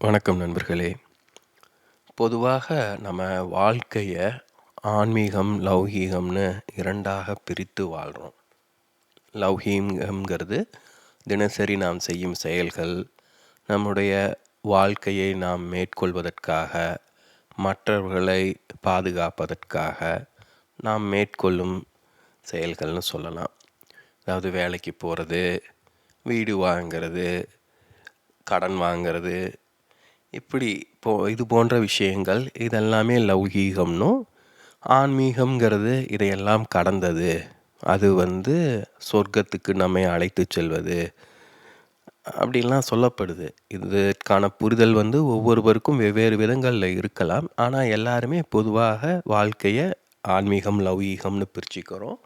வணக்கம் நண்பர்களே. பொதுவாக நம்ம வாழ்க்கைய ஆன்மீகம், லௌகீகம்னு 2ஆக பிரித்து வாழ்றோம். லௌகீகம்ங்கிறது தினசரி நாம் செய்யும் செயல்கள், நம்முடைய வாழ்க்கையை நாம் மேற்கொள்வதற்காக, மற்றவர்களை பாதுகாப்பதற்காக நாம் மேற்கொள்ளும் செயல்கள்னு சொல்லலாம். அதாவது வேலைக்கு போகிறது, வீடு வாங்கிறது, கடன் வாங்கிறது, இப்படி இது போன்ற விஷயங்கள் இதெல்லாமே லௌகீகம்னும், ஆன்மீகம்ங்கிறது இதையெல்லாம் கடந்தது, அது சொர்க்கத்துக்கு நம்மை அழைத்து செல்வது அப்படின்லாம் சொல்லப்படுது. இதற்கான புரிதல் ஒவ்வொருவருக்கும் வெவ்வேறு விதங்களில் இருக்கலாம். ஆனால் எல்லாருமே பொதுவாக வாழ்க்கையை ஆன்மீகம், லௌகீகம்னு பிரிச்சுக்கிறோம்.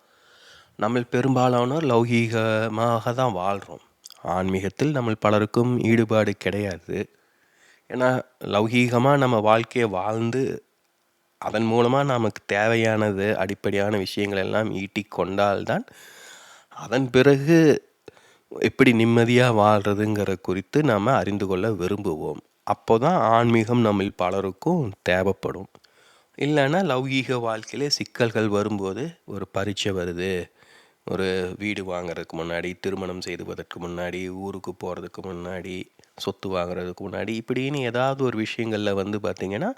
நம்ம பெரும்பாலானோர் லௌகீகமாக தான் வாழ்கிறோம். ஆன்மீகத்தில் நம்ம பலருக்கும் ஈடுபாடு கிடையாது. ஏன்னா லௌகீகமாக நம்ம வாழ்க்கையை வாழ்ந்து அதன் மூலமாக நமக்கு தேவையானது அடிப்படையான விஷயங்கள் எல்லாம் ஈட்டி கொண்டால்தான் அதன் பிறகு எப்படி நிம்மதியாக வாழ்கிறதுங்கிற குறித்து நாம் அறிந்து கொள்ள விரும்புவோம். அப்போ தான் ஆன்மீகம் நம்ம பலருக்கும் தேவைப்படும். இல்லைன்னா லௌகீக வாழ்க்கையிலே சிக்கல்கள் வரும்போது, ஒரு பரீட்சை வருது, ஒரு வீடு வாங்கிறதுக்கு முன்னாடி, திருமணம் செய்துவதற்கு முன்னாடி, ஊருக்கு போகிறதுக்கு முன்னாடி, சொத்து வாங்குறதுக்கு முன்னாடி, இப்படின்னு ஏதாவது ஒரு விஷயங்களில் பார்த்திங்கன்னா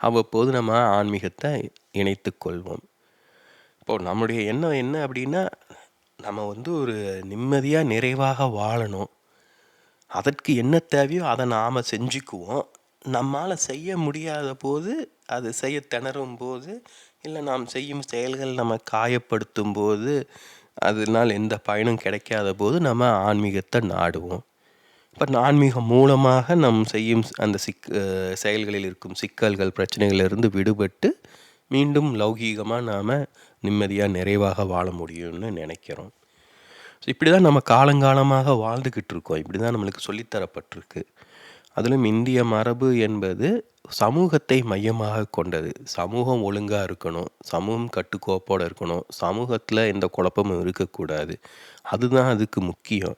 அவ்வப்போது நம்ம ஆன்மீகத்தை இணைத்து கொள்வோம். இப்போது நம்முடைய எண்ணம் என்ன அப்படின்னா, நம்ம ஒரு நிம்மதியாக நிறைவாக வாழணும். அதற்கு என்ன தேவையோ அதை நாம் செஞ்சுக்குவோம். நம்மால் செய்ய முடியாத போது, அது செய்ய திணறும் போது, இல்லை நாம் செய்யும் செயல்கள் நம்ம காயப்படுத்தும் போது, அதனால் எந்த பயனும் கிடைக்காத போது நம்ம ஆன்மீகத்தை நாடுவோம். இப்போ ஆன்மீகம் மூலமாக நம் செய்யும் அந்த செயல்களில் இருக்கும் சிக்கல்கள், பிரச்சனைகளிலிருந்து விடுபட்டு மீண்டும் லௌகீகமாக நாம் நிம்மதியாக நிறைவாக வாழ முடியும்னு நினைக்கிறோம். ஸோ இப்படி தான் நம்ம காலங்காலமாக வாழ்ந்துக்கிட்டு இருக்கோம். இப்படி தான் நம்மளுக்கு சொல்லித்தரப்பட்டிருக்கு. அதிலும் இந்திய மரபு என்பது சமூகத்தை மையமாக கொண்டது. சமூகம் ஒழுங்காக இருக்கணும், சமூகம் கட்டுக்கோப்போடு இருக்கணும், சமூகத்தில் எந்த குழப்பமும் இருக்கக்கூடாது. அதுதான் அதுக்கு முக்கியம்.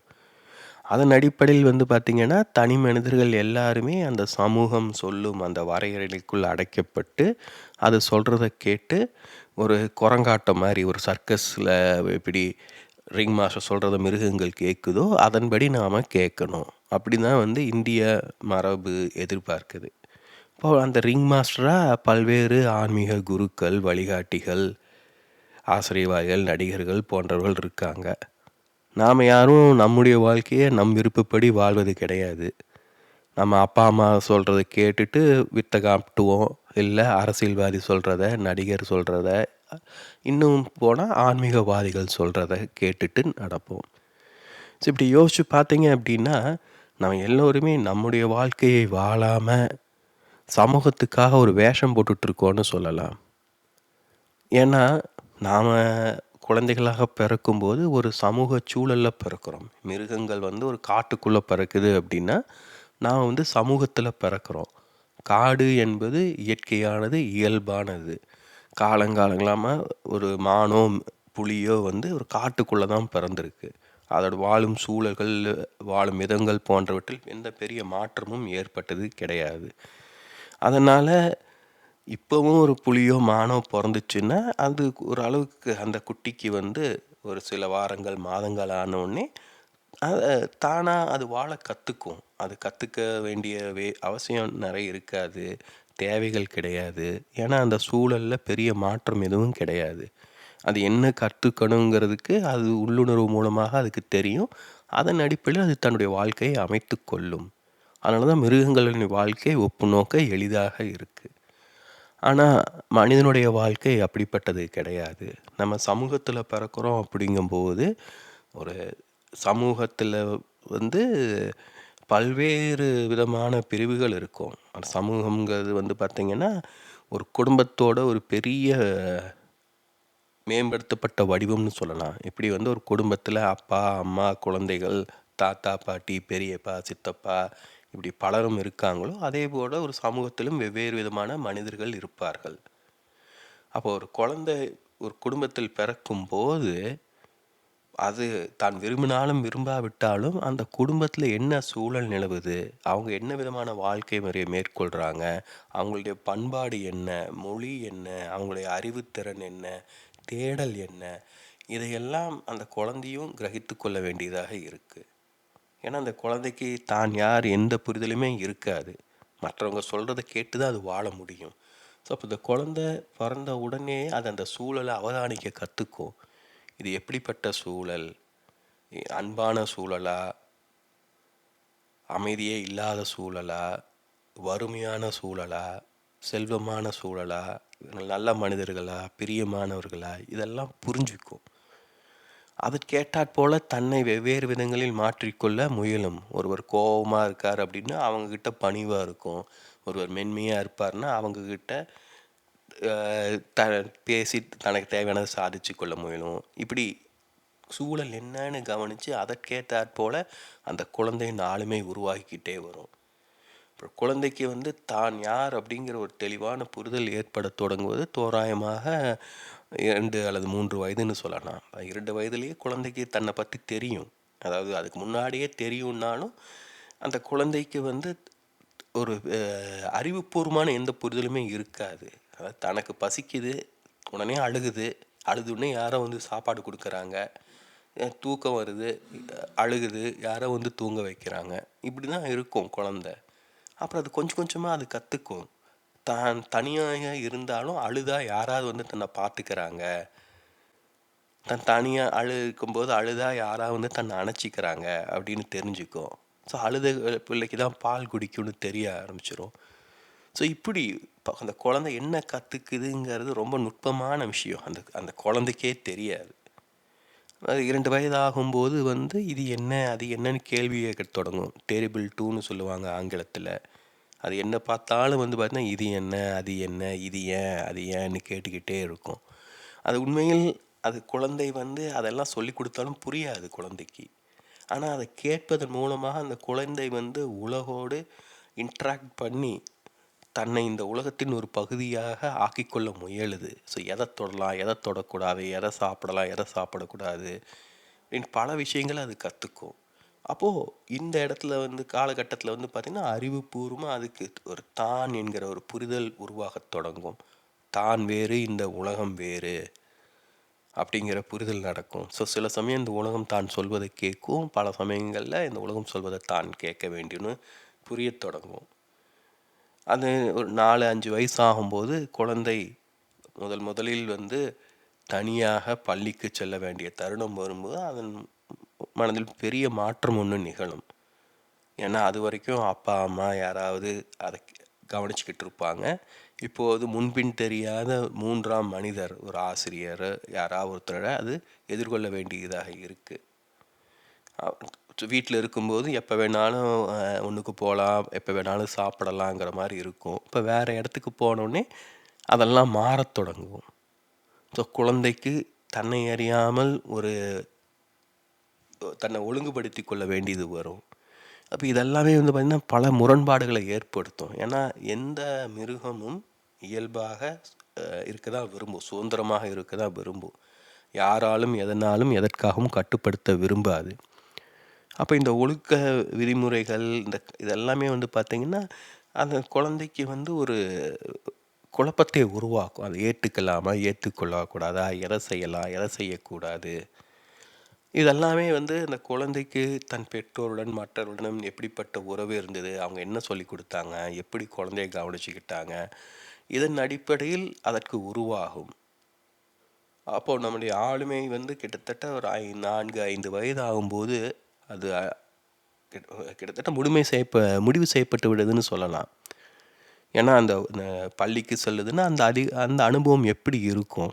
அதன் அடிப்படையில் பார்த்திங்கன்னா, தனி மனிதர்கள் எல்லாருமே அந்த சமூகம் சொல்லும் அந்த வரையறைக்குள் அடைக்கப்பட்டு, அது சொல்கிறத கேட்டு ஒரு குரங்காட்டம் மாதிரி, ஒரு சர்க்கஸில் எப்படி ரிங் மாஸ்டர் சொல்கிறத மிருகங்கள் கேட்குதோ அதன்படி நாம் கேட்கணும். அப்படி தான் இந்திய மரபு எதிர்பார்க்குது. இப்போது அந்த ரிங் மாஸ்டராக பல்வேறு ஆன்மீக குருக்கள், வழிகாட்டிகள், ஆசிரியவாதிகள், நடிகர்கள் போன்றவர்கள் இருக்காங்க. நாம் யாரும் நம்முடைய வாழ்க்கையை நம் விருப்பப்படி வாழ்வது கிடையாது. நம்ம அப்பா அம்மா சொல்கிறத கேட்டுட்டு வித்தை காட்டுவோம், இல்லை அரசியல்வாதி சொல்கிறத, நடிகர் சொல்கிறத, இன்னும் போனால் ஆன்மீகவாதிகள் சொல்கிறத கேட்டுட்டு நடப்போம். ஸோ இப்படி யோசித்து பார்த்தீங்க அப்படின்னா, நம்ம எல்லோருமே நம்முடைய வாழ்க்கையை வாழாமல் சமூகத்துக்காக ஒரு வேஷம் போட்டுட்ருக்கோன்னு சொல்லலாம். ஏன்னா நாம் குழந்தைகளாக பிறக்கும்போது ஒரு சமூக சூழலில் பிறக்கிறோம். மிருகங்கள் ஒரு காட்டுக்குள்ளே பிறக்குது அப்படின்னா, நாம் சமூகத்தில் பிறக்கிறோம். காடு என்பது இயற்கையானது, இயல்பானது. காலங்காலங்களாக ஒரு மானோ புலியோ ஒரு காட்டுக்குள்ளே தான் பிறந்திருக்கு. அதோட வாழும் சூழல்கள், வாழும் விதங்கள் போன்றவற்றில் எந்த பெரிய மாற்றமும் ஏற்பட்டது கிடையாது. அதனால் இப்போவும் ஒரு புலியோ மானோ பிறந்துச்சுன்னா, அது ஒரு அளவுக்கு அந்த குட்டிக்கு ஒரு சில வாரங்கள், மாதங்கள் ஆனோடனே தானாக அது வாழ கற்றுக்கும். அது கற்றுக்க வேண்டிய அவசியம் நிறைய இருக்காது, தேவைகள் கிடையாது. ஏன்னா அந்த சூழலில் பெரிய மாற்றம் எதுவும் கிடையாது. அது என்ன கற்றுக்கணுங்கிறதுக்கு அது உள்ளுணர்வு மூலமாக அதுக்கு தெரியும். அதன் அடிப்படையில் அது தன்னுடைய வாழ்க்கையை அமைத்து கொள்ளும். அதனால தான் மிருகங்களின் வாழ்க்கை ஒப்பு நோக்க எளிதாக இருக்குது. ஆனால் மனிதனுடைய வாழ்க்கை அப்படிப்பட்டது கிடையாது. நம்ம சமூகத்தில் பிறக்கிறோம் அப்படிங்கும்போது, ஒரு சமூகத்தில் பல்வேறு விதமான பிரிவுகள் இருக்கும். அந்த சமூகங்கிறது பார்த்திங்கன்னா, ஒரு குடும்பத்தோட ஒரு பெரிய மேம்படுத்தப்பட்ட வடிவம்னு சொல்லலாம். இப்படி ஒரு குடும்பத்தில் அப்பா, அம்மா, குழந்தைகள், தாத்தா, பாட்டி, பெரியப்பா, சித்தப்பா, இப்படி பலரும் இருக்காங்களோ, அதே போல் ஒரு சமூகத்திலும் வெவ்வேறு விதமான மனிதர்கள் இருப்பார்கள். அப்போ ஒரு குழந்தை ஒரு குடும்பத்தில் பிறக்கும்போது அது தான் விரும்பினாலும் விரும்பாவிட்டாலும் அந்த குடும்பத்தில் என்ன சூழல் நிலவுது, அவங்க என்ன விதமான வாழ்க்கை முறையை மேற்கொள்கிறாங்க, அவங்களுடைய பண்பாடு என்ன, மொழி என்ன, அவங்களுடைய அறிவுத்திறன் என்ன, தேடல் என்ன, இதையெல்லாம் அந்த குழந்தையும் கிரகித்து கொள்ள வேண்டியதாக இருக்குது. ஏன்னா அந்த குழந்தைக்கு தான் யார் எந்த புரிதலுமே இருக்காது. மற்றவங்க சொல்கிறத கேட்டு தான் அது வாழ முடியும். ஸோ அப்போ இந்த குழந்தை பிறந்த உடனே அது அந்த சூழலை அவதானிக்க கற்றுக்கும். இது எப்படிப்பட்ட சூழல், அன்பான சூழலா, அமைதியே இல்லாத சூழலா, வறுமையான சூழலா, செல்வமான சூழலா, நல்ல மனிதர்களா, பிரியமானவர்களா, இதெல்லாம் புரிஞ்சுக்கும். அது கேட்டாற்போல தன்னை வெவ்வேறு விதங்களில் மாற்றிக்கொள்ள முயலும். ஒருவர் கோபமாக இருக்கார் அப்படின்னா அவங்கக்கிட்ட பணிவாக இருக்கும். ஒருவர் மென்மையாக இருப்பார்னா அவங்கக்கிட்ட த பேசி தனக்கு தேவையானதை சாதிச்சு கொள்ள முயலும். இப்படி சூழல் என்னன்னு கவனித்து அதற்கேற்றாற்போல் அந்த குழந்தையின் ஆளுமை உருவாக்கிக்கிட்டே வரும். அப்புறம் குழந்தைக்கு தான் யார் அப்படிங்கிற ஒரு தெளிவான புரிதல் ஏற்பட தொடங்குவது தோராயமாக 2 அல்லது 3 வயதுன்னு சொல்லலாம். 2 வயதுலேயே குழந்தைக்கு தன்னை பற்றி தெரியும். அதாவது அதுக்கு முன்னாடியே தெரியும்னாலும் அந்த குழந்தைக்கு ஒரு அறிவுபூர்வமான எந்த புரிதலுமே இருக்காது. அதாவது தனக்கு பசிக்குது, உடனே அழுகுது, அழுதுடனே யாரோ சாப்பாடு கொடுக்குறாங்க, தூக்கம் வருது, அழுகுது, யாரோ தூங்க வைக்கிறாங்க. இப்படி தான் இருக்கும் குழந்தை. அப்புறம் அது கொஞ்சம் கொஞ்சமாக அது கற்றுக்கும். தான் தனியாக இருந்தாலும் அழுதா யாராவது தன்னை பார்த்துக்கிறாங்க, தன் தனியாக இருக்கும்போது அழுதா யாராவது தன்னை அணைச்சிக்கிறாங்க அப்படின்னு தெரிஞ்சுக்கும். ஸோ அழுத பிள்ளைக்கு தான் பால் குடிக்கும்னு தெரிய ஆரம்பிச்சிடும். ஸோ இப்படி அந்த குழந்தை என்ன கற்றுக்குதுங்கிறது ரொம்ப நுட்பமான விஷயம். அந்த அந்த குழந்தைக்கே தெரியாது. அது 2 வயது ஆகும்போது இது என்ன அது என்னன்னு கேள்வி கேட்க தொடங்கும். டேபிள் 2ன்னு சொல்லுவாங்க ஆங்கிலத்தில். அது என்ன பார்த்தாலும் பார்த்தீங்கன்னா இது என்ன, அது என்ன, இது ஏன், அது ஏன்னு கேட்டுக்கிட்டே இருக்கும். அது உண்மையில் அது குழந்தை அதெல்லாம் சொல்லி கொடுத்தாலும் புரியாது குழந்தைக்கு. ஆனால் அதை கேட்பதன் மூலமாக அந்த குழந்தை உலகோடு இன்ட்ராக்ட் பண்ணி தன்னை இந்த உலகத்தின் ஒரு பகுதியாக ஆக்கிக்கொள்ள முயலுது. ஸோ எதை தொடலாம், எதை தொடக்கூடாது, எதை சாப்பிடலாம், எதை சாப்பிடக்கூடாது அப்படின்னு பல விஷயங்களை அது கற்றுக்கும். அப்போது இந்த இடத்துல காலகட்டத்தில் பார்த்திங்கன்னா அறிவுபூர்வமாக அதுக்கு ஒரு தான் என்கிற ஒரு புரிதல் உருவாகத் தொடங்கும். தான் வேறு, இந்த உலகம் வேறு அப்படிங்கிற புரிதல் நடக்கும். ஸோ சில சமயம் இந்த உலகம் தான் சொல்வதை கேட்கும், பல சமயங்களில் இந்த உலகம் சொல்வதை தான் கேட்க வேண்டும்னு புரிய தொடங்கும். அது ஒரு 4-5 வயசு ஆகும்போது குழந்தை முதலில் தனியாக பள்ளிக்கு செல்ல வேண்டிய தருணம் வரும்போது அதன் மனதில் பெரிய மாற்றம் ஒன்று நிகழும். ஏன்னா அது வரைக்கும் அப்பா அம்மா யாராவது அதை கவனிச்சுக்கிட்டு இருப்பாங்க. இப்போது முன்பின் தெரியாத 3ஆம் மனிதர், ஒரு ஆசிரியர், யாராவது ஒருத்தரை அது எதிர்கொள்ள வேண்டியதாக இருக்குது. வீட்டில் இருக்கும்போது எப்போ வேணாலும் ஒன்றுக்கு போகலாம், எப்போ வேணாலும் சாப்பிடலாங்கிற மாதிரி இருக்கும். இப்போ வேறு இடத்துக்கு போனோடனே அதெல்லாம் மாறத் தொடங்கும். ஸோ குழந்தைக்கு தன்னை அறியாமல் தன்னை ஒழுங்குபடுத்தி கொள்ள வேண்டியது வரும். அப்போ இதெல்லாமே பார்த்திங்கன்னா பல முரண்பாடுகளை ஏற்படுத்தும். ஏன்னா எந்த மிருகமும் இயல்பாக இருக்க தான் விரும்பும், சுதந்திரமாக இருக்க தான் விரும்பும். யாராலும் எதனாலும் எதற்காகவும் கட்டுப்படுத்த விரும்பாது. அப்போ இந்த ஒழுக்க விதிமுறைகள் இதெல்லாமே பார்த்திங்கன்னா அந்த குழந்தைக்கு ஒரு குழப்பத்தை உருவாக்கும். அதை ஏற்றுக்கலாமா, ஏற்றுக்கொள்ளக்கூடாதா, எதை செய்யலாம், எதை செய்யக்கூடாது, இதெல்லாமே அந்த குழந்தைக்கு தன் பெற்றோருடன் மற்றவருடன் எப்படிப்பட்ட உறவு இருந்தது, அவங்க என்ன சொல்லி கொடுத்தாங்க, எப்படி குழந்தைய கவனிச்சுக்கிட்டாங்க, இதன் அடிப்படையில் அதற்கு உருவாகும். அப்போது நம்முடைய ஆளுமை கிட்டத்தட்ட ஒரு 4-5 வயது ஆகும்போது அது கிட்டத்தட்ட முடிவு செய்யப்பட்டு விடுதுன்னு சொல்லலாம். ஏன்னா அந்த பள்ளிக்கு செல்லுதுன்னா அந்த அனுபவம் எப்படி இருக்கும்,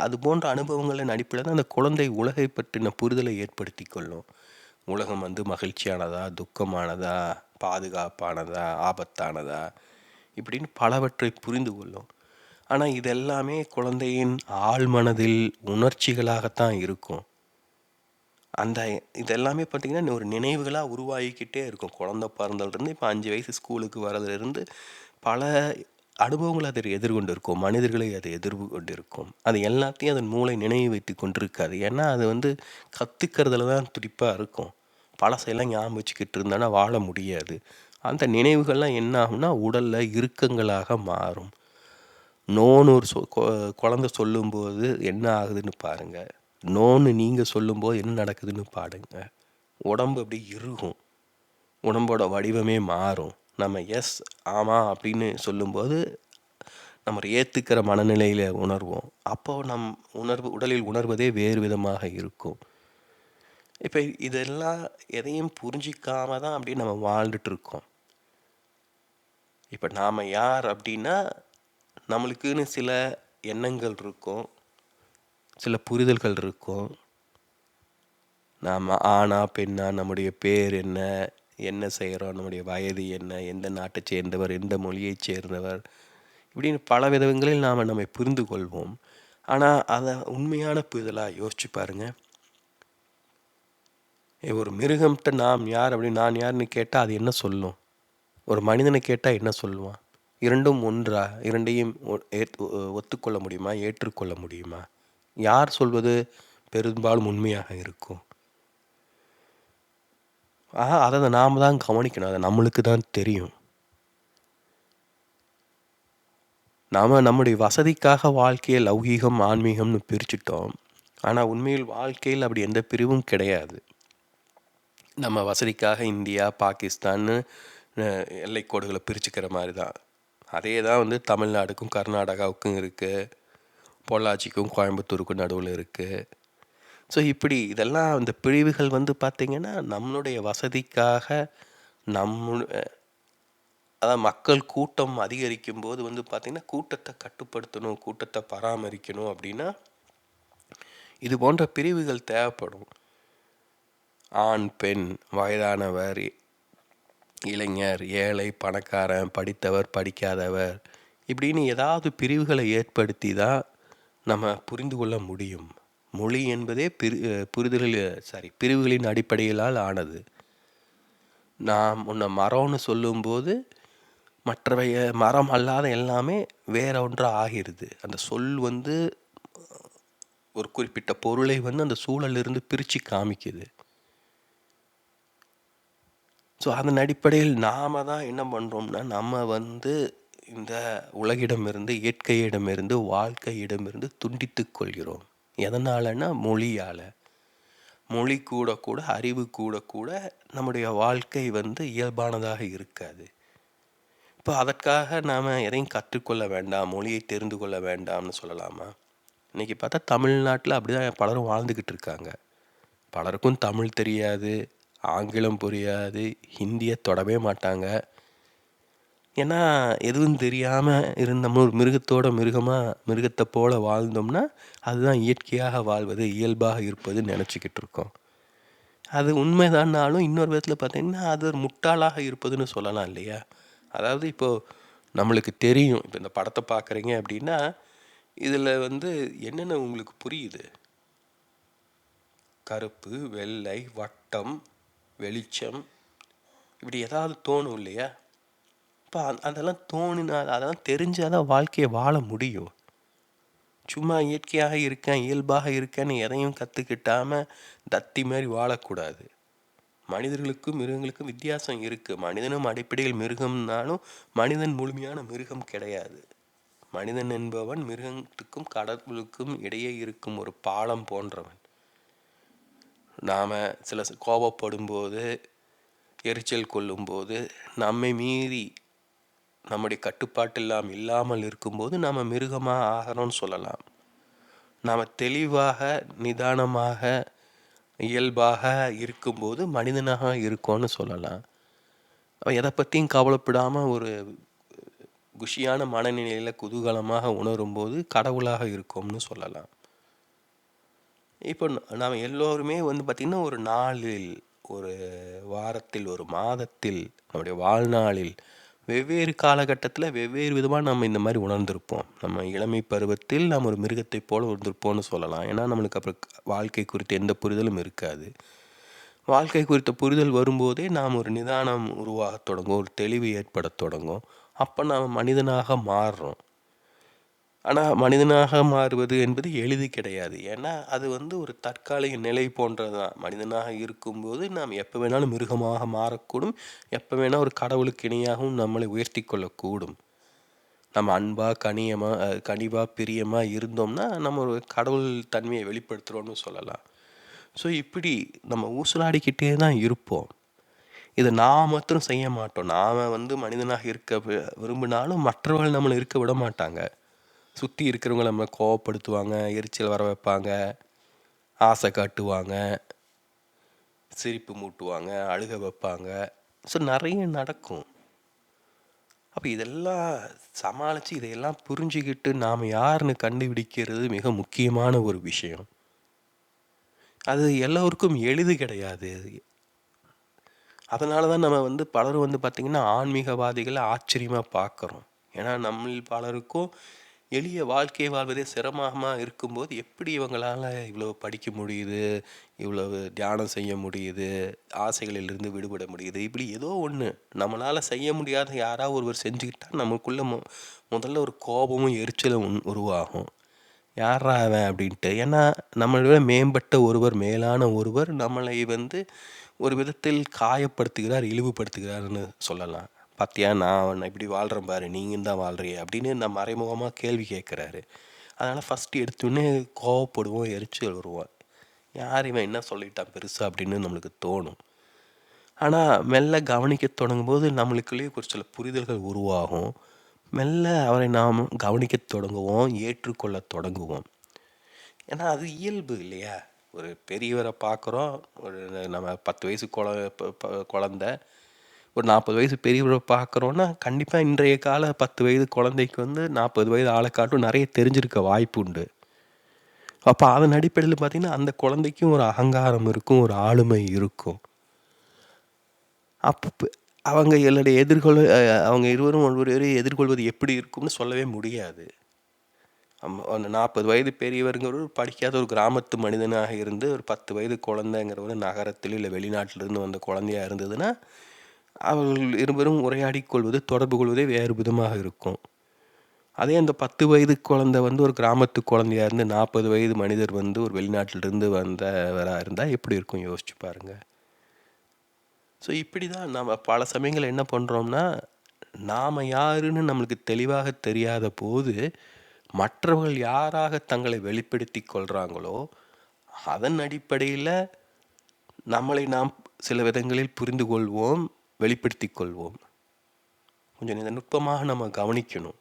அது போன்ற அனுபவங்களின் அடிப்படையில் தான் அந்த குழந்தை உலகை பற்றின புரிதலை ஏற்படுத்தி கொள்ளும். உலகம் மகிழ்ச்சியானதா, துக்கமானதா, பாதுகாப்பானதா, ஆபத்தானதா, இப்படின்னு பலவற்றை புரிந்து கொள்ளும். ஆனால் இதெல்லாமே குழந்தையின் ஆழ்மனதில் உணர்ச்சிகளாகத்தான் இருக்கும். இதெல்லாமே பார்த்திங்கன்னா ஒரு நினைவுகளாக உருவாகிக்கிட்டே இருக்கும். குழந்தை பிறந்ததுலேருந்து இப்போ 5 வயசு ஸ்கூலுக்கு வரதுலேருந்து பல அனுபவங்களை அதை எதிர்கொண்டு இருக்கும், மனிதர்களை அதை எதிர்கொண்டு இருக்கும். அது எல்லாத்தையும் அதன் மூளை நினைவு வைத்து கொண்டிருக்காது. ஏன்னா அது வந்து கற்றுக்கிறதுல தான் துடிப்பாக இருக்கும். பழசையெல்லாம் ஞாபகம் வச்சுக்கிட்டு இருந்தானா வாழ முடியாது. அந்த நினைவுகள்லாம் என்ன ஆகும்னா உடலில் இறுக்கங்களாக மாறும். நோன்னு ஒரு குழந்தை சொல்லும்போது என்ன ஆகுதுன்னு பாருங்கள். நோன்னு நீங்கள் சொல்லும்போது என்ன நடக்குதுன்னு பாருங்க. உடம்பு அப்படி இறுகும், உடம்போட வடிவமே மாறும். நம்ம எஸ் ஆமாம் அப்படின்னு சொல்லும்போது நம்ம ஏற்றுக்கிற மனநிலையில் உணர்வோம். அப்போது உடலில் உணர்வதே வேறு விதமாக இருக்கும். இப்போ இதெல்லாம் எதையும் புரிஞ்சிக்காம தான் அப்படி நம்ம வாழ்ந்துட்டுருக்கோம். இப்போ நாம் யார் அப்படின்னா, நம்மளுக்குன்னு சில எண்ணங்கள் இருக்கும், சில புரிதல்கள் இருக்கும். நாம் ஆணா பெண்ணா, நம்முடைய பேர் என்ன, என்ன செய்கிறோம், நம்முடைய வயது என்ன, எந்த நாட்டை சேர்ந்தவர், எந்த மொழியைச் சேர்ந்தவர், இப்படின்னு பல விதங்களில் நாம் நம்மை புரிந்து கொள்வோம். ஆனால் அதை உண்மையான புரிதலாக யோசிச்சு பாருங்கள். ஒரு மிருகம்கிட்ட நாம் யார் அப்படின்னு நான் யாருன்னு கேட்டால் அது என்ன சொல்லும்? ஒரு மனிதனை கேட்டால் என்ன சொல்லுவான்? இரண்டும் ஒன்றா? இரண்டையும் ஒத்துக்கொள்ள முடியுமா, ஏற்றுக்கொள்ள முடியுமா? யார் சொல்வது பெரும்பாலும் உண்மையாக இருக்கும்? அதை நாம் தான் கவனிக்கணும். அதை நம்மளுக்கு தான் தெரியும். நாம் நம்முடைய வசதிக்காக வாழ்க்கையை லௌகீகம் ஆன்மீகம்னு பிரிச்சுட்டோம். ஆனால் உண்மையில் வாழ்க்கையில் அப்படி எந்த பிரிவும் கிடையாது. நம்ம வசதிக்காக இந்தியா பாகிஸ்தான்னு எல்லைக்கோடுகளை பிரிச்சுக்கிற மாதிரி தான். அதே தான் வந்து தமிழ்நாடுக்கும் கர்நாடகாவுக்கும் இருக்குது, பொள்ளாச்சிக்கும் கோயம்புத்தூருக்கும் நடுவில் இருக்குது. ஸோ இப்படி இதெல்லாம் இந்த பிரிவுகள் வந்து பார்த்திங்கன்னா நம்மளுடைய வசதிக்காக அதாவது மக்கள் கூட்டம் அதிகரிக்கும் போது வந்து பார்த்திங்கன்னா கூட்டத்தை கட்டுப்படுத்தணும், கூட்டத்தை பராமரிக்கணும் அப்படின்னா இது போன்ற பிரிவுகள் தேவைப்படும். ஆண் பெண், வயதானவர் இளைஞர், ஏழை பணக்காரன், படித்தவர் படிக்காதவர், இப்படின்னு ஏதாவது பிரிவுகளை ஏற்படுத்தி தான் நம்ம புரிந்து கொள்ள முடியும். மொழி என்பதே பிரிவுகளின் அடிப்படையிலால் ஆனது. நாம் உன்னை மரம்னு சொல்லும்போது மற்றவைய மரம் அல்லாத எல்லாமே வேற ஒன்றாக ஆகிடுது. அந்த சொல் வந்து ஒரு குறிப்பிட்ட பொருளை வந்து அந்த சூழலிருந்து பிரித்து காமிக்குது. ஸோ அதன் அடிப்படையில் நாம் தான் என்ன பண்ணுறோம்னா, நம்ம வந்து இந்த உலகிடமிருந்து, இயற்கையிடமிருந்து, வாழ்க்கையிடமிருந்து துண்டித்து கொள்கிறோம். எதனாலன்னா மொழியால். மொழி கூட கூட அறிவு கூட கூட நம்முடைய வாழ்க்கை வந்து இயல்பானதாக இருக்காது. இப்போ அதற்காக நாம் எதையும் கற்றுக்கொள்ள வேண்டாம், மொழியை தெரிந்து கொள்ள வேண்டாம்னு சொல்லலாமா? இன்றைக்கி பார்த்தா தமிழ்நாட்டில் அப்படி தான் பலரும் வாழ்ந்துக்கிட்டு இருக்காங்க. பலருக்கும் தமிழ் தெரியாது, ஆங்கிலம் புரியாது, ஹிந்தியை தொடவே மாட்டாங்க. ஏன்னா எதுவும் தெரியாமல் இருந்தோம்னா ஒரு மிருகத்தை போல் வாழ்ந்தோம்னா அதுதான் இயற்கையாக வாழ்வது, இயல்பாக இருப்பதுன்னு நினச்சிக்கிட்டு இருக்கோம். அது உண்மைதான்னாலும் இன்னொரு விதத்தில் பார்த்திங்கன்னா அது ஒரு முட்டாளாக இருப்பதுன்னு சொல்லலாம் இல்லையா? அதாவது இப்போது நம்மளுக்கு தெரியும், இப்போ இந்த படத்தை பார்க்குறீங்க அப்படின்னா இதில் வந்து என்னென்ன உங்களுக்கு புரியுது? கருப்பு, வெள்ளை, வட்டம், வெளிச்சம், இப்படி ஏதாவது தோணும் இல்லையா? இப்போ அதெல்லாம் தோணினால் அதெல்லாம் தெரிஞ்சால் தான் வாழ்க்கையை வாழ முடியும். சும்மா இயற்கையாக இருக்கேன், இயல்பாக இருக்கேன்னு எதையும் கற்றுக்கிட்டாமல் தத்தி மாதிரி வாழக்கூடாது. மனிதர்களுக்கும் மிருகங்களுக்கும் வித்தியாசம் இருக்குது. மனிதனும் அடிப்படையில் மிருகம்னாலும் மனிதன் முழுமையான மிருகம் கிடையாது. மனிதன் என்பவன் மிருகத்துக்கும் கடவுளுக்கும் இடையே இருக்கும் ஒரு பாலம் போன்றவன். நாம் சில கோபப்படும்போது, எரிச்சல் கொள்ளும்போது, நம்மை மீறி நம்முடைய கட்டுப்பாட்டு இல்லாமல் இருக்கும்போது நாம் மிருகமாக ஆகிறோம்னு சொல்லலாம். நாம் தெளிவாக, நிதானமாக, இயல்பாக இருக்கும்போது மனிதனாக இருக்கோன்னு சொல்லலாம். எதை பற்றியும் கவலைப்படாமல் ஒரு குஷியான மனநிலையில் குதூகலமாக உணரும்போது கடவுளாக இருக்கோம்னு சொல்லலாம். இப்போ நாம் எல்லோருமே வந்து பார்த்திங்கன்னா ஒரு நாளில், ஒரு வாரத்தில், ஒரு மாதத்தில், நம்முடைய வாழ்நாளில் வெவ்வேறு காலகட்டத்தில் வெவ்வேறு விதமாக நம்ம இந்த மாதிரி உணர்ந்திருப்போம். நம்ம இளமை பருவத்தில் நாம் ஒரு மிருகத்தை போல் உணர்ந்திருப்போம்னு சொல்லலாம். ஏன்னா நம்மளுக்கு அப்புறம் வாழ்க்கை குறித்த எந்த புரிதலும் இருக்காது. வாழ்க்கை குறித்த புரிதல் வரும்போதே நாம் ஒரு நிதானம் உருவாக தொடங்கும், ஒரு தெளிவு ஏற்பட தொடங்கும். அப்போ நாம் மனிதனாக மாறுறோம். ஆனால் மனிதனாக மாறுவது என்பது எளிது கிடையாது. ஏன்னா அது ஒரு தற்காலிக நிலை போன்றது தான். மனிதனாக இருக்கும்போது நாம் எப்போ வேணாலும் மிருகமாக மாறக்கூடும். எப்போ வேணால் ஒரு கடவுளுக்கு இணையாகவும் நம்மளை உயர்த்தி கொள்ளக்கூடும். நம்ம கனிவாக பிரியமாக இருந்தோம்னா நம்ம ஒரு கடவுள் தன்மையை வெளிப்படுத்துகிறோன்னு சொல்லலாம். ஸோ இப்படி நம்ம ஊசலாடிக்கிட்டே தான் இருப்போம். இதை நான் மாத்திரம் செய்ய மாட்டோம். நாம் மனிதனாக இருக்க விரும்பினாலும் மற்றவர்கள் நம்மளை இருக்க விட மாட்டாங்க. சுற்றி இருக்கிறவங்க நம்மளை கோவப்படுத்துவாங்க, எரிச்சல் வர வைப்பாங்க, ஆசை காட்டுவாங்க, சிரிப்பு மூட்டுவாங்க, அழுக வைப்பாங்க. ஸோ நிறைய நடக்கும். அப்போ இதெல்லாம் சமாளித்து இதையெல்லாம் புரிஞ்சுக்கிட்டு நாம் யாருன்னு கண்டுபிடிக்கிறது மிக முக்கியமான ஒரு விஷயம். அது எல்லோருக்கும் எளிது கிடையாது. அதனால தான் நம்ம பலரும் பார்த்திங்கன்னா ஆன்மீகவாதிகளை ஆச்சரியமாக பார்க்குறோம். ஏன்னா நம்மில் பலருக்கும் எளிய வாழ்க்கை வாழ்வதே சிரமமாக இருக்கும்போது எப்படி இவங்களால் இவ்வளவு படிக்க முடியுது, இவ்வளவு தியானம் செய்ய முடியுது, ஆசைகளிலிருந்து விடுபட முடியுது, இப்படி ஏதோ ஒன்று நம்மளால் செய்ய முடியாத யாராவது ஒருவர் செஞ்சுக்கிட்டால் நமக்குள்ளே முதல்ல ஒரு கோபமும் எரிச்சலும் உருவாகும். யாரா அவன் அப்படின்ட்டு. ஏன்னா நம்மளோட மேம்பட்ட ஒருவர், மேலான ஒருவர் நம்மளை ஒரு விதத்தில் காயப்படுத்துகிறார், இழிவுபடுத்துகிறார்னு சொல்லலாம். பார்த்தியா நான் இப்படி வாழ்கிறேன் பாரு, நீங்கள் தான் வாழ்றிய அப்படின்னு நம்ம மறைமுகமாக கேள்வி கேட்குறாரு. அதனால் ஃபஸ்ட்டு எடுத்தோடனே கோவப்படுவோம், எரிச்சல் வருவோம். யார் இவன் என்ன சொல்லிட்டான் பெருசாக அப்படின்னு நம்மளுக்கு தோணும். ஆனால் மெல்ல கவனிக்க தொடங்கும்போது நம்மளுக்குள்ளேயே ஒரு சில புரிதல்கள் உருவாகும். மெல்ல அவரை நாம் கவனிக்க தொடங்குவோம், ஏற்றுக்கொள்ள தொடங்குவோம். ஏன்னா அது இயல்பு இல்லையா? ஒரு பெரியவரை பார்க்குறோம், ஒரு நம்ம 10 வயசு குழந்த, ஒரு 40 வயசு பெரியவரை பார்க்குறோன்னா கண்டிப்பாக இன்றைய கால 10 வயது குழந்தைக்கு 40 வயது ஆளை காட்டும் நிறைய தெரிஞ்சிருக்க வாய்ப்பு உண்டு. அப்போ அதன் அடிப்படையில் பார்த்திங்கன்னா அந்த குழந்தைக்கும் ஒரு அகங்காரம் இருக்கும், ஒரு ஆளுமை இருக்கும். அப்போ அவங்க அவங்க இருவரும் ஒருவரையும் எதிர்கொள்வது எப்படி இருக்கும்னு சொல்லவே முடியாது. 40 வயது பெரியவருங்கிறவர் படிக்காத ஒரு கிராமத்து மனிதனாக இருந்து ஒரு 10 வயது குழந்தைங்கிறவர் நகரத்தில் இல்லை வெளிநாட்டிலிருந்து வந்த குழந்தையாக இருந்ததுன்னா அவர்கள் இருவரும் உரையாடி கொள்வது, தொடர்பு கொள்வதே வேறு விதமாக இருக்கும். அதே அந்த 10 வயது குழந்தை ஒரு கிராமத்து குழந்தையாக இருந்து 40 வயது மனிதர் ஒரு வெளிநாட்டிலிருந்து வந்தவராக இருந்தால் எப்படி இருக்கும் யோசிச்சு பாருங்கள். ஸோ இப்படி தான் நம்ம பல சமயங்கள் என்ன பண்ணுறோம்னா, நாம் யாருன்னு நம்மளுக்கு தெளிவாக தெரியாத போது மற்றவர்கள் யாராக தங்களை வெளிப்படுத்தி கொள்கிறாங்களோ அதன் அடிப்படையில் நம்மளை நாம் சில விதங்களில் புரிந்து கொள்வோம், வெளிப்படுத்தி கொள்வோம். கொஞ்சம் இதை நுட்பமாக நம்ம கவனிக்கணும்.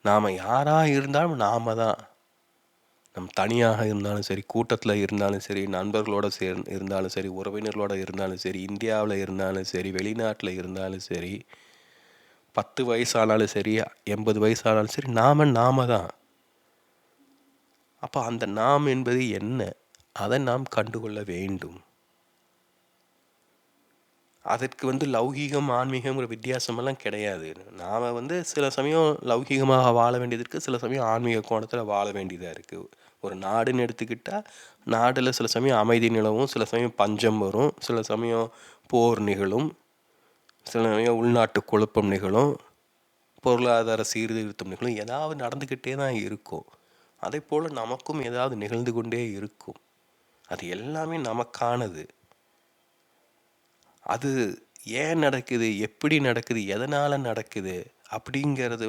நாம் யாராக இருந்தாலும் நாம் தான். நம் தனியாக இருந்தாலும் சரி, கூட்டத்தில் இருந்தாலும் சரி, நண்பர்களோடு இருந்தாலும் சரி, உறவினர்களோடு இருந்தாலும் சரி, இந்தியாவில் இருந்தாலும் சரி, வெளிநாட்டில் இருந்தாலும் சரி, 10 வயசானாலும் சரி, 80 வயசானாலும் சரி, நாம தான். அப்போ அந்த நாம் என்பது என்ன? அதை நாம் கண்டுகொள்ள வேண்டும். அதற்கு லௌகீகம், ஆன்மீகங்கிற வித்தியாசமெல்லாம் கிடையாது. நாம் சில சமயம் லௌகீகமாக வாழ வேண்டியது இருக்குது, சில சமயம் ஆன்மீக கோணத்தில் வாழ வேண்டியதாக இருக்குது. ஒரு நாடுன்னு எடுத்துக்கிட்டால் நாடில் சில சமயம் அமைதி நிலவும், சில சமயம் பஞ்சம் வரும், சில சமயம் போர் நிகழும், சில சமயம் உள்நாட்டு குழப்பம் நிகழும், பொருளாதார சீர்திருத்தம் நிகழும், ஏதாவது நடந்துக்கிட்டே தான் இருக்கும். அதே போல் நமக்கும் ஏதாவது நிகழ்ந்து கொண்டே இருக்கும். அது எல்லாமே நமக்கானது. அது ஏன் நடக்குது, எப்படி நடக்குது, எதனால் நடக்குது அப்படிங்கிறது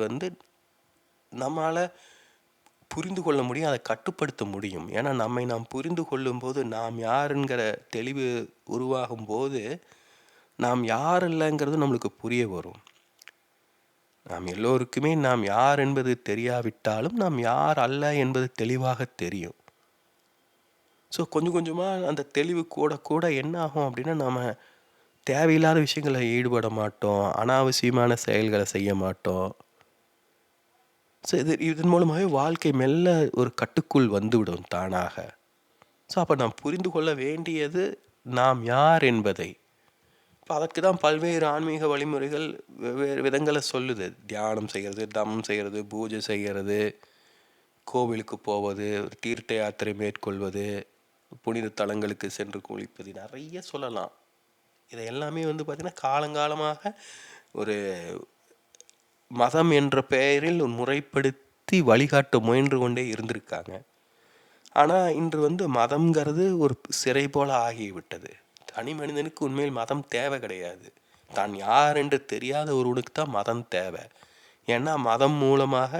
நம்மளால் புரிந்து கொள்ள முடியும், அதை கட்டுப்படுத்த முடியும். ஏன்னா நம்மை நாம் புரிந்து கொள்ளும்போது, நாம் யாருங்கிற தெளிவு உருவாகும் போது நாம் யார் இல்லைங்கிறது நம்மளுக்கு புரிய வரும். நாம் எல்லோருக்குமே நாம் யார் என்பது தெரியாவிட்டாலும் நாம் யார் அல்ல என்பது தெளிவாக தெரியும். ஸோ கொஞ்சம் கொஞ்சமாக அந்த தெளிவு கூட கூட என்ன ஆகும் அப்படின்னா, நம்ம தேவையில்லாத விஷயங்களில் ஈடுபட மாட்டோம், அனாவசியமான செயல்களை செய்ய மாட்டோம். ஸோ இதன் மூலமாகவே வாழ்க்கை மெல்ல ஒரு கட்டுக்குள் வந்துவிடும் தானாக. ஸோ அப்போ நாம் புரிந்து கொள்ள வேண்டியது நாம் யார் என்பதை. இப்போ அதற்கு தான் பல்வேறு ஆன்மீக வழிமுறைகள் வெவ்வேறு விதங்களை சொல்லுது. தியானம் செய்கிறது, தமம் செய்கிறது, பூஜை செய்கிறது, கோவிலுக்கு போவது, தீர்த்த யாத்திரை மேற்கொள்வது, புனித தலங்களுக்கு சென்று குளிப்பது, நிறைய சொல்லலாம். இதை எல்லாமே பார்த்திங்கன்னா காலங்காலமாக ஒரு மதம் என்ற பெயரில் முறைப்படுத்தி வழிகாட்ட முயன்று கொண்டே இருந்திருக்காங்க. ஆனால் இன்று மதம்ங்கிறது ஒரு சிறை போல ஆகிவிட்டது. தனி மனிதனுக்கு உண்மையில் மதம் தேவை கிடையாது. தான் யார் என்று தெரியாத ஒருவனுக்கு தான் மதம் தேவை. ஏன்னா மதம் மூலமாக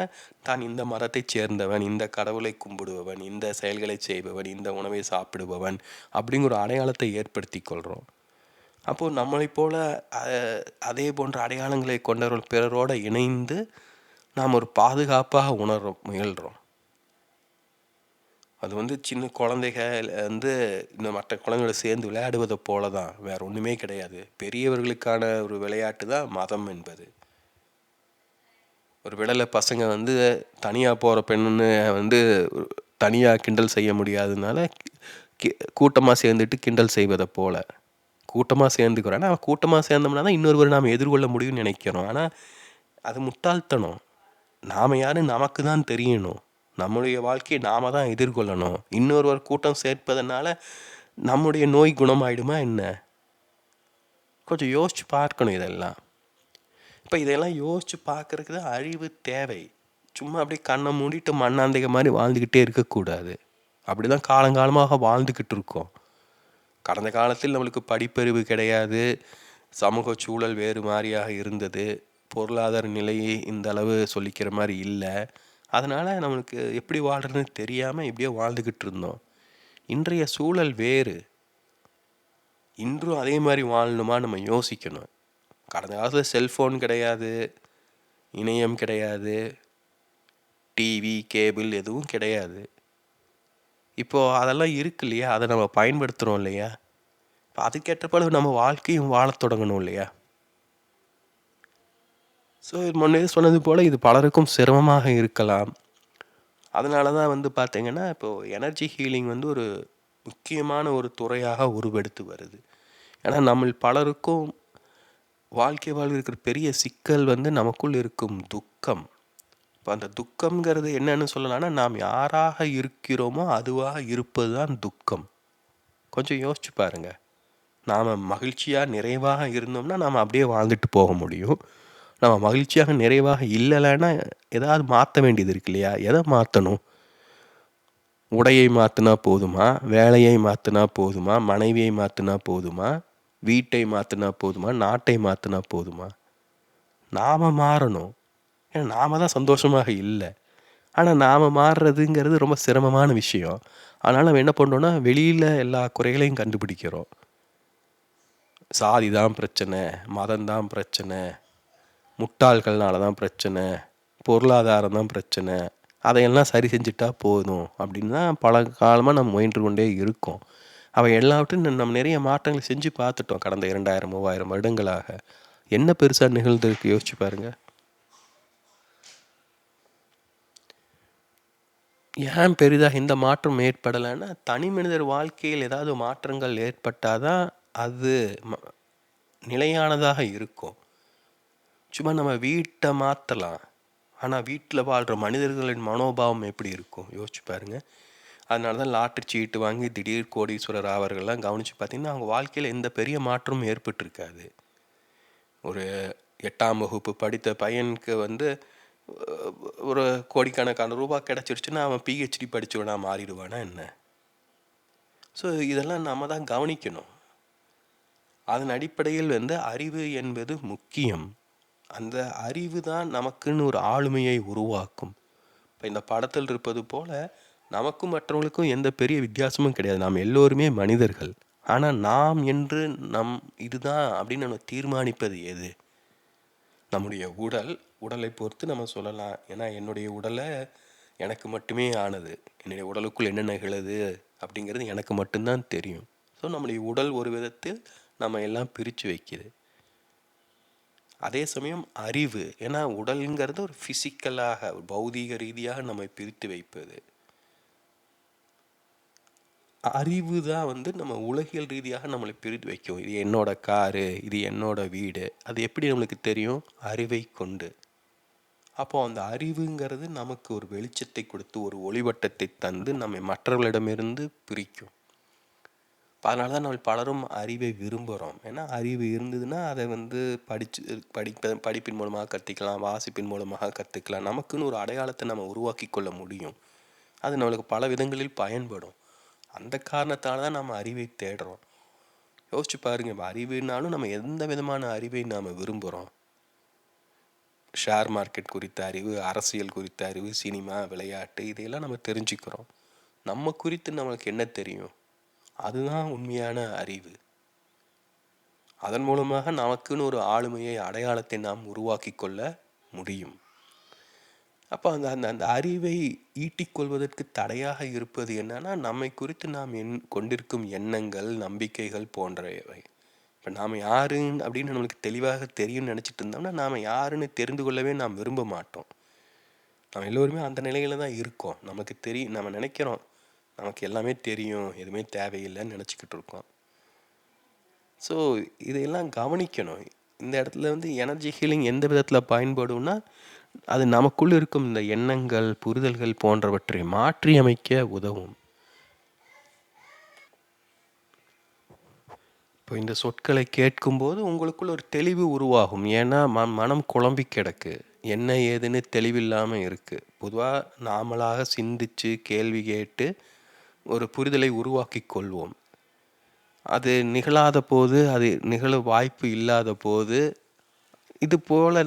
தான் இந்த மதத்தைச் சேர்ந்தவன், இந்த கடவுளை கும்பிடுபவன், இந்த செயல்களை செய்பவன், இந்த உணவை சாப்பிடுபவன் அப்படிங்கிற ஒரு அடையாளத்தை ஏற்படுத்தி கொள்கிறோம். அப்போது நம்மளைப் போல அதே போன்ற அடையாளங்களை கொண்டவர்கள் பிறரோடு இணைந்து நாம் ஒரு பாதுகாப்பாக உணர முயல்கிறோம். அது சின்ன குழந்தைகள் இந்த மற்ற குழந்தைகளை சேர்ந்து விளையாடுவதை போல தான், வேறு ஒன்றுமே கிடையாது. பெரியவர்களுக்கான ஒரு விளையாட்டு தான் மதம் என்பது. ஒரு விடலை பசங்க தனியாக போகிற பெண்ணுன்னு தனியாக கிண்டல் செய்ய முடியாததுனால கூட்டமாக சேர்ந்துட்டு கிண்டல் செய்வதை போல் கூட்டமாக சேர்ந்துக்கிறோம். ஆனால் கூட்டமாக சேர்ந்தோம்னா தான் இன்னொருவர் நாம் எதிர்கொள்ள முடியும்னு நினைக்கிறோம். ஆனால் அது முட்டாள்தனம். நாம் யார் நமக்கு தான் தெரியணும். நம்முடைய வாழ்க்கையை நாம் தான் எதிர்கொள்ளணும். இன்னொருவர் கூட்டம் சேர்ப்பதனால நம்முடைய நோய் குணமாயிடுமா என்ன? கொஞ்சம் யோசித்து பார்க்கணும் இதெல்லாம். இப்போ இதெல்லாம் யோசித்து பார்க்குறதுக்கு தான் அறிவு தேவை. சும்மா அப்படியே கண்ணை மூடிட்டு மண்ணாந்தைக மாதிரி வாழ்ந்துக்கிட்டே இருக்கக்கூடாது. அப்படி தான் காலங்காலமாக வாழ்ந்துக்கிட்டு இருக்கோம். கடந்த காலத்தில் நம்மளுக்கு படிப்பறிவு கிடையாது, சமூக சூழல் வேறு மாதிரியாக இருந்தது, பொருளாதார நிலையை இந்த அளவு சொல்லிக்கிற மாதிரி இல்லை. அதனால் நம்மளுக்கு எப்படி வாழ்கிறதுன்னு தெரியாமல் இப்படியே வாழ்ந்துக்கிட்டு இருந்தோம். இன்றைய சூழல் வேறு. இன்றும் அதே மாதிரி வாழணுமா நம்ம யோசிக்கணும். கடந்த காலத்தில் செல்ஃபோன் கிடையாது, இணையம் கிடையாது, டிவி கேபிள் எதுவும் கிடையாது. இப்போது அதெல்லாம் இருக்கு இல்லையா, அதை நம்ம பயன்படுத்துகிறோம் இல்லையா. இப்போ அதுக்கேற்றப்போல நம்ம வாழ்க்கையும் வாழ தொடங்கணும் இல்லையா. ஸோ முன்னே சொன்னது போல் இது பலருக்கும் சிரமமாக இருக்கலாம். அதனால தான் பார்த்திங்கன்னா இப்போது எனர்ஜி ஹீலிங் ஒரு முக்கியமான ஒரு துறையாக உருவெடுத்து வருது. ஏன்னா நம்ம பலருக்கும் வாழ்க்கை இருக்கிற பெரிய சிக்கல் நமக்குள் இருக்கும் துக்கம். இப்போ அந்த துக்கம்ங்கிறது என்னன்னு சொல்லலாம்னா, நாம் யாராக இருக்கிறோமோ அதுவாக இருப்பது தான் துக்கம். கொஞ்சம் யோசிச்சு பாருங்கள். நாம் மகிழ்ச்சியாக நிறைவாக இருந்தோம்னா நாம் அப்படியே வாழ்ந்துட்டு போக முடியும். நம்ம மகிழ்ச்சியாக நிறைவாக இல்லைன்னா ஏதாவது மாற்ற வேண்டியது இருக்கு இல்லையா. எதை மாற்றணும்? உடையை மாற்றினா போதுமா? வேலையை மாற்றினா போதுமா? மனைவியை மாற்றினா போதுமா? வீட்டை மாற்றினா போதுமா? நாட்டை மாற்றினா போதுமா? நாம் மாறணும். ஏன்னா நாம் தான் சந்தோஷமாக இல்லை. ஆனால் நாம் மாறுறதுங்கிறது ரொம்ப சிரமமான விஷயம். அதனால் நம்ம என்ன பண்ணுறோன்னா, வெளியில் எல்லா குறைகளையும் கண்டுபிடிக்கிறோம். சாதி தான் பிரச்சனை, மதம்தான் பிரச்சனை, முட்டாள்கள்னால தான் பிரச்சனை, பொருளாதாரம் தான் பிரச்சனை, அதையெல்லாம் சரி செஞ்சுட்டா போதும் அப்படின்னு தான் பல காலமாக நம்ம முயன்று கொண்டே இருக்கோம். அவை எல்லாவற்றையும் நம்ம நிறைய மாற்றங்களை செஞ்சு பார்த்துட்டோம் கடந்த 2000-3000 வருடங்களாக. என்ன பெருசாக நிகழ்ந்திருக்கு யோசிச்சு பாருங்கள். ஏன் பெரிதாக இந்த மாற்றம் ஏற்படலைன்னா, தனி மனிதர் வாழ்க்கையில் ஏதாவது மாற்றங்கள் ஏற்பட்டால் தான் அது நிலையானதாக இருக்கும். சும்மா நம்ம வீட்டை மாற்றலாம், ஆனால் வீட்டில் வாழ்கிற மனிதர்களின் மனோபாவம் எப்படி இருக்கும் யோசிச்சு பாருங்கள். அதனால தான் லாட்ரி சீட்டு வாங்கி திடீர் கோடீஸ்வரர் ஆவர்கள்லாம் கவனித்து பார்த்திங்கன்னா அவங்க வாழ்க்கையில் எந்த பெரிய மாற்றமும் ஏற்பட்டிருக்காது. ஒரு 8ஆம் வகுப்பு படித்த பையனுக்கு ஒரு கோடிக்கணக்கான ரூபா கிடச்சிருச்சுன்னா அவன் பிஹெச்டி படித்தவனா மாறிடுவானா என்ன? ஸோ இதெல்லாம் நம்ம தான் கவனிக்கணும். அதன் அடிப்படையில் அறிவு என்பது முக்கியம். அந்த அறிவு தான் நமக்குன்னு ஒரு ஆளுமையை உருவாக்கும். இப்போ இந்த படத்தில் இருப்பது போல் நமக்கும் மற்றவங்களுக்கும் எந்த பெரிய வித்தியாசமும் கிடையாது. நாம் எல்லோருமே மனிதர்கள். ஆனால் நாம் என்று இதுதான் அப்படின்னு நம்ம தீர்மானிப்பது எது? நம்முடைய உடலை பொறுத்து நம்ம சொல்லலாம். ஏன்னா என்னுடைய உடலை எனக்கு மட்டுமே ஆனது, என்னுடைய உடலுக்குள் என்ன நிகழுது அப்படிங்கிறது எனக்கு மட்டும்தான் தெரியும். ஸோ நம்முடைய உடல் ஒரு விதத்தில் நம்ம எல்லாம் பிரித்து வைக்குது. அதே சமயம் அறிவு, ஏன்னா உடலுங்கிறது ஒரு ஃபிசிக்கலாக பௌதீக ரீதியாக நம்மை பிரித்து வைப்பது. அறிவு தான் நம்ம உலகியல் ரீதியாக நம்மளை பிரித்து வைக்கும். இது என்னோட காரு, இது என்னோட வீடு, அது எப்படி நம்மளுக்கு தெரியும்? அறிவை கொண்டு. அப்போது அந்த அறிவுங்கிறது நமக்கு ஒரு வெளிச்சத்தை கொடுத்து ஒரு ஒளிவட்டத்தை தந்து நம்மை மற்றவர்களிடமிருந்து பிரிக்கும். அதனால தான் நம்ம பலரும் அறிவை விரும்புகிறோம். ஏன்னா அறிவு இருந்ததுன்னா அதை வந்து படிப்பின் மூலமாக கற்றுக்கலாம், வாசிப்பின் மூலமாக கற்றுக்கலாம். நமக்குன்னு ஒரு அடையாளத்தை நம்ம உருவாக்கி கொள்ள முடியும். அது நம்மளுக்கு பல விதங்களில் பயன்படும். அந்த காரணத்தால் தான் நம்ம அறிவை தேடுறோம். யோசிச்சு பாருங்க, அறிவுனாலும் நம்ம எந்த விதமான அறிவை நாம் விரும்புகிறோம்? ஷேர் மார்க்கெட் குறித்த அறிவு, அரசியல் குறித்த அறிவு, சினிமா, விளையாட்டு, இதையெல்லாம் நம்ம தெரிஞ்சுக்கிறோம். நம்ம குறித்து நம்மளுக்கு என்ன தெரியும்? அதுதான் உண்மையான அறிவு. அதன் மூலமாக நமக்குன்னு ஒரு ஆளுமையை, அடையாளத்தை நாம் உருவாக்கி கொள்ள முடியும். அப்போ அந்த அந்த அந்த அறிவை ஈட்டிக்கொள்வதற்கு தடையாக இருப்பது என்னன்னா, நம்மை குறித்து நாம் கொண்டிருக்கும் எண்ணங்கள், நம்பிக்கைகள் போன்றவை. இப்போ நாம் யாரு அப்படின்னு நம்மளுக்கு தெளிவாக தெரியும்னு நினச்சிட்டு இருந்தோம்னா, நாம் யாருன்னு தெரிந்து கொள்ளவே நாம் விரும்ப மாட்டோம். நம்ம எல்லோருமே அந்த நிலையில தான் இருக்கோம். நமக்கு தெரியும், நம்ம நினைக்கிறோம் நமக்கு எல்லாமே தெரியும், எதுவுமே தேவையில்லைன்னு நினச்சிக்கிட்டு இருக்கோம். ஸோ இதையெல்லாம் கவனிக்கணும். இந்த இடத்துல வந்து எனர்ஜி ஹீலிங் எந்த விதத்தில் பயன்படும்னா, அது நமக்குள் இருக்கும் இந்த எண்ணங்கள், புரிதல்கள் போன்றவற்றை மாற்றி அமைக்க உதவும். இப்போ இந்த சொற்களை கேட்கும்போது உங்களுக்குள்ள ஒரு தெளிவு உருவாகும். ஏன்னா மனம் குழம்பி கிடக்கு, என்ன ஏதுன்னு தெளிவில்லாமல் இருக்குது. பொதுவாக நாமளாக சிந்தித்து கேள்வி கேட்டு ஒரு புரிதலை உருவாக்கி கொள்வோம். அது நிகழாத போது, அது நிகழ வாய்ப்பு இல்லாத போது, இது போல்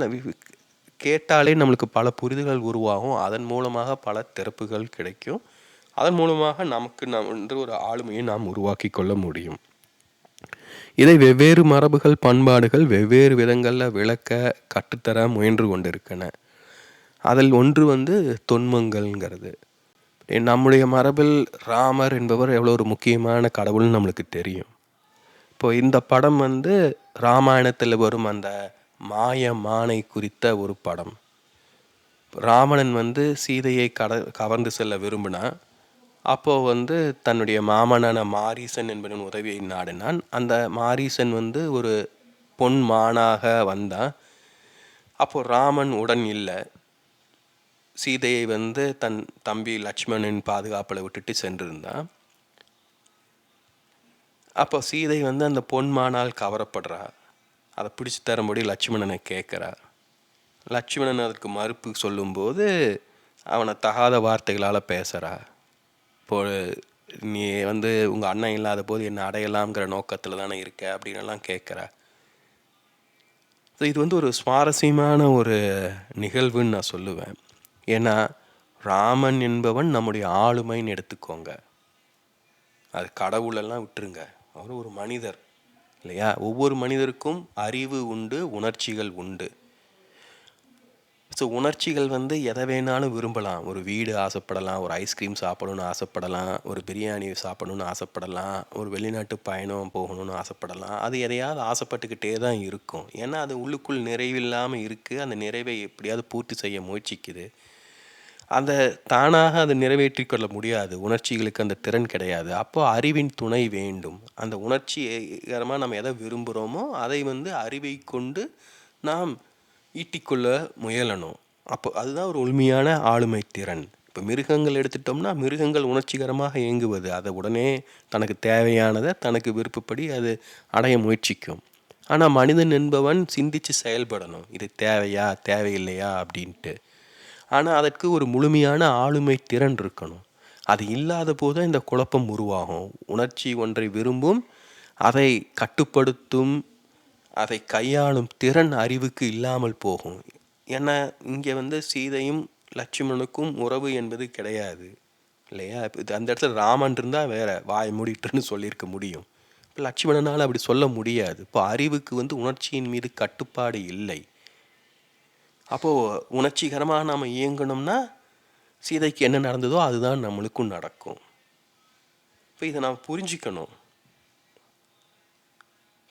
கேட்டாலே நம்மளுக்கு பல புரிதல்கள் உருவாகும். அதன் மூலமாக பல திறப்புகள் கிடைக்கும். அதன் மூலமாக நமக்கு என்று ஒரு ஆளுமையை நாம் உருவாக்கி கொள்ள முடியும். இதை வெவ்வேறு மரபுகள், பண்பாடுகள் வெவ்வேறு விதங்களில் விளக்க கற்றுத்தர முயன்று கொண்டிருக்கின்றன. அதில் ஒன்று வந்து தொன்மங்கள்ங்கிறது. நம்முடைய மரபில் ராமர் என்பவர் எவ்வளோ ஒரு முக்கியமான கடவுள்னு நம்மளுக்கு தெரியும். இப்போ இந்த படம் வந்து ராமாயணத்தில் வரும் அந்த மாய மானை குறித்த ஒரு படம். ராவணன் வந்து சீதையை கவர்ந்து செல்ல விரும்பினா, அப்போது வந்து தன்னுடைய மாமனான மாரீசன் என்பவன் உதவியை நாடினான். அந்த மாரீசன் வந்து ஒரு பொன் மானாக வந்தான். அப்போது ராமன் உடன் இல்லை. சீதையை வந்து தன் தம்பி லட்சுமணன் பாதுகாப்பில் விட்டுட்டு சென்றிருந்தான். அப்போ சீதை வந்து அந்த பொன் மானால் கவரப்படுறா. அதை பிடிச்சி தரும்படி லட்சுமணனை கேட்குறா. லட்சுமணன் அதற்கு மறுப்பு சொல்லும்போது அவனை தகாத வார்த்தைகளால் பேசுகிறா. இப்போது நீ வந்து உங்கள் அண்ணன் இல்லாத போது என்னை அடையலாம்ங்கிற நோக்கத்தில் தானே இருக்க அப்படின்னுலாம் கேட்குறா. ஸோ இது வந்து ஒரு சுவாரஸ்யமான ஒரு நிகழ்வுன்னு நான் சொல்லுவேன். ஏன்னா ராமன் என்பவன் நம்முடைய ஆளுமைன்னு எடுத்துக்கோங்க. அது கடவுளெல்லாம் விட்டுருங்க, அவர் ஒரு மனிதர் இல்லையா? ஒவ்வொரு மனிதருக்கும் அறிவு உண்டு, உணர்ச்சிகள் உண்டு. ஸோ உணர்ச்சிகள் வந்து எதை வேணாலும் விரும்பலாம். ஒரு வீடு ஆசைப்படலாம், ஒரு ஐஸ்கிரீம் சாப்பிடணும்னு ஆசைப்படலாம், ஒரு பிரியாணி சாப்பிடணும்னு ஆசைப்படலாம், ஒரு வெளிநாட்டு பயணம் போகணும்னு ஆசைப்படலாம். அது எதையாவது ஆசைப்பட்டுக்கிட்டே தான் இருக்கும். ஏன்னா அது உள்ளுக்குள் நிறைவில்லாமல் இருக்குது. அந்த நிறைவை எப்படியாவது பூர்த்தி செய்ய முயற்சிக்குது. அந்த தானாக அதை நிறைவேற்றி கொள்ள முடியாது. உணர்ச்சிகளுக்கு அந்த திறன் கிடையாது. அப்போ அறிவின் துணை வேண்டும். அந்த உணர்ச்சிகரமாக நம்ம எதை விரும்புகிறோமோ அதை வந்து அறிவை கொண்டு நாம் ஈட்டிக்கொள்ள முயலணும். அப்போ அதுதான் ஒரு உண்மையான ஆளுமை திறன். இப்போ மிருகங்கள் எடுத்துட்டோம்னா, மிருகங்கள் உணர்ச்சிகரமாக இயங்குவது, அதை உடனே தனக்கு தேவையானதை தனக்கு விருப்பப்படி அது அடைய முயற்சிக்கும். ஆனால் மனிதன் என்பவன் சிந்தித்து செயல்படணும், இது தேவையா தேவையில்லையா அப்படின்ட்டு. ஆனால் அதற்கு ஒரு முழுமையான ஆளுமை திறன் இருக்கணும். அது இல்லாத போது இந்த குழப்பம் உருவாகும். உணர்ச்சி ஒன்றை விரும்பும், அதை கட்டுப்படுத்தும், அதை கையாளும் திறன் அறிவுக்கு இல்லாமல் போகும். ஏன்னா இங்கே வந்து சீதையும் லட்சுமணனுக்கும் உறவு என்பது கிடையாது இல்லையா? இப்போ அந்த இடத்துல ராமன் இருந்தால் வேற வாய் மூடிட்டுன்னு சொல்லியிருக்க முடியும். இப்போ லட்சுமணனால் அப்படி சொல்ல முடியாது. இப்போ அறிவுக்கு வந்து உணர்ச்சியின் மீது கட்டுப்பாடு இல்லை. அப்போது உணர்ச்சிகரமாக நாம் இயங்கணும்னா சீதைக்கு என்ன நடந்ததோ அதுதான் நம்மளுக்கும் நடக்கும். இப்போ இதை நாம் புரிஞ்சிக்கணும்.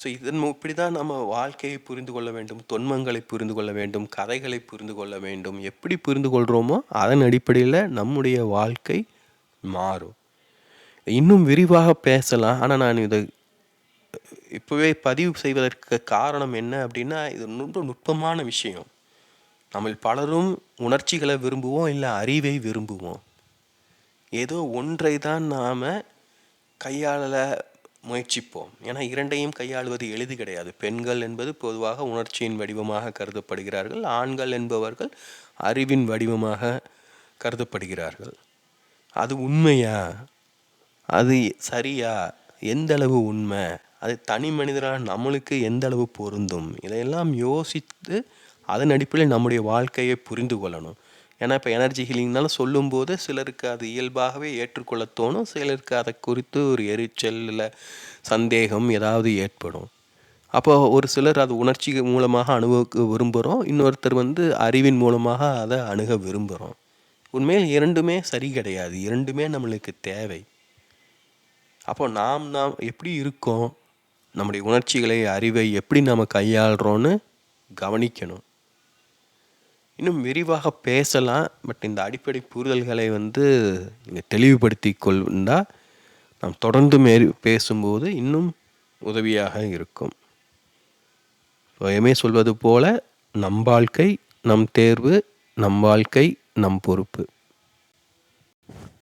ஸோ இப்படி தான் நம்ம வாழ்க்கையை புரிந்து கொள்ள வேண்டும், தொன்மங்களை புரிந்து கொள்ள வேண்டும், கதைகளை புரிந்து கொள்ள வேண்டும். எப்படி புரிந்து கொள்கிறோமோ அதன் அடிப்படையில் நம்முடைய வாழ்க்கை மாறும். இன்னும் விரிவாக பேசலாம், ஆனால் நான் இதை இப்போவே பதிவு செய்வதற்கு காரணம் என்ன அப்படின்னா, இது ரொம்ப நுட்பமான விஷயம். நம்ம பலரும் உணர்ச்சிகளை விரும்புவோம், இல்லை அறிவை விரும்புவோம். ஏதோ ஒன்றை தான் நாம் கையாள முயற்சிப்போம். ஏன்னா இரண்டையும் கையாளுவது எளிது கிடையாது. பெண்கள் என்பது பொதுவாக உணர்ச்சியின் வடிவமாக கருதப்படுகிறார்கள். ஆண்கள் என்பவர்கள் அறிவின் வடிவமாக கருதப்படுகிறார்கள். அது உண்மையா? அது சரியா? எந்த அளவு உண்மை? அது தனி மனிதரான நம்மளுக்கு எந்த அளவு பொருந்தும்? இதையெல்லாம் யோசித்து அதன் அடிப்படையில் நம்முடைய வாழ்க்கையை புரிந்து கொள்ளணும். ஏன்னா இப்போ எனர்ஜி ஹீலிங்னாலும் சொல்லும்போது சிலருக்கு அது இயல்பாகவே ஏற்றுக்கொள்ள தோணும். சிலருக்கு அதை குறித்து ஒரு எரிச்சல் இல்லை சந்தேகம் ஏதாவது ஏற்படும். அப்போ ஒரு சிலர் அது உணர்ச்சி மூலமாக அணுக விரும்புகிறோம். இன்னொருத்தர் அறிவின் மூலமாக அதை அணுக விரும்புகிறோம். உண்மையில் இரண்டுமே சரி கிடையாது. இரண்டுமே நம்மளுக்கு தேவை. அப்போ நாம் எப்படி இருக்கோம், நம்முடைய உணர்ச்சிகளை அறிவை எப்படி நாம் கையாளுறோன்னு கவனிக்கணும். இன்னும் விரிவாக பேசலாம். பட் இந்த அடிப்படை புரிதல்களை நீங்கள் தெளிவுபடுத்தி கொண்டால் நாம் தொடர்ந்து பேசும்போது இன்னும் உதவியாக இருக்கும். சுயமே சொல்வது போல, நம் வாழ்க்கை நம் தேர்வு, நம் வாழ்க்கை நம் பொறுப்பு.